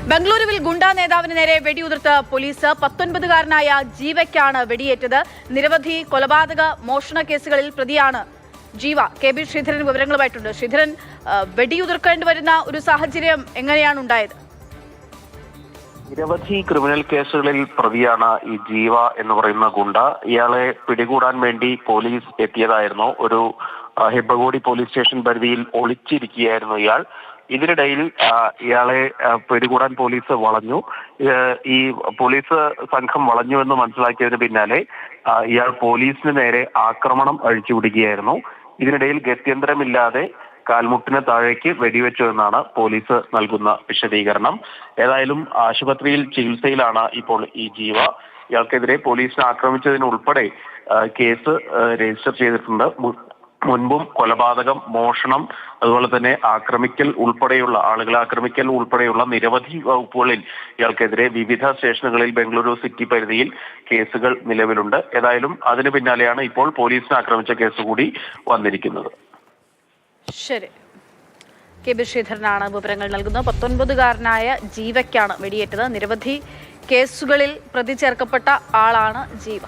ബംഗളൂരുവിൽ ഗുണ്ടാ നേതാവിന് നേരെ വെടിയുതിർത്ത് പോലീസ്. 19-കാരനായ ജീവയ്ക്കാണ് വെടിയേറ്റത്. നിരവധി കൊലപാതക മോഷണ കേസുകളിൽ പ്രതിയാണ് ജീവ. കെ.ബി. ശ്രീധരൻ വിവരങ്ങളുമായിട്ടുണ്ട്. ശ്രീധരൻ, വെടിയുതിർക്കേണ്ടി വരുന്ന ഒരു സാഹചര്യം എങ്ങനെയാണ് ഉണ്ടായത്? നിരവധി ക്രിമിനൽ കേസുകളിൽ പ്രതിയാണ് ഈ ജീവ എന്ന് പറയുന്ന ഗുണ്ട. ഇയാളെ പിടികൂടാൻ വേണ്ടി പോലീസ് എത്തിയതായിരുന്നു. ഒരു ഹെബ്ബഗോഡി പോലീസ് സ്റ്റേഷൻ പരിധിയിൽ ഒളിച്ചിരിക്കുകയായിരുന്നു ഇയാൾ. ഇതിനിടയിൽ ഇയാളെ പിടികൂടാൻ പോലീസ് വളഞ്ഞു. ഈ പോലീസ് സംഘം വളഞ്ഞു എന്ന് മനസ്സിലാക്കിയതിന് പിന്നാലെ ഇയാൾ പോലീസിന് നേരെ ആക്രമണം അഴിച്ചുവിടുകയായിരുന്നു. ഇതിനിടയിൽ ഗത്യന്തരമില്ലാതെ കാൽമുട്ടിന് താഴേക്ക് വെടിവെച്ചു എന്നാണ് പോലീസ് നൽകുന്ന വിശദീകരണം. ഏതായാലും ആശുപത്രിയിൽ ചികിത്സയിലാണ് ഇപ്പോൾ ഈ ജീവ. ഇയാൾക്കെതിരെ പോലീസിനെ ആക്രമിച്ചതിനുൾപ്പെടെ കേസ് രജിസ്റ്റർ ചെയ്തിട്ടുണ്ട്. മുൻപും കൊലപാതകം, മോഷണം, അതുപോലെ തന്നെ ആളുകളെ ആക്രമിക്കൽ ഉൾപ്പെടെയുള്ള നിരവധി വകുപ്പുകളിൽ ഇയാൾക്കെതിരെ വിവിധ സ്റ്റേഷനുകളിൽ ബംഗളൂരു സിറ്റി പരിധിയിൽ കേസുകൾ നിലവിലുണ്ട്. ഏതായാലും അതിന് പിന്നാലെയാണ് ഇപ്പോൾ പോലീസിനെ ആക്രമിച്ച കേസ് കൂടി വന്നിരിക്കുന്നത്. ശരി, കെ.ബി. ശ്രീധരനാണ് വിവരങ്ങൾ നൽകുന്നത്. 19-കാരനായ ജീവയ്ക്കാണ് വെടിയേറ്റത്. നിരവധി കേസുകളിൽ പ്രതി ചേർക്കപ്പെട്ട ആളാണ് ജീവ.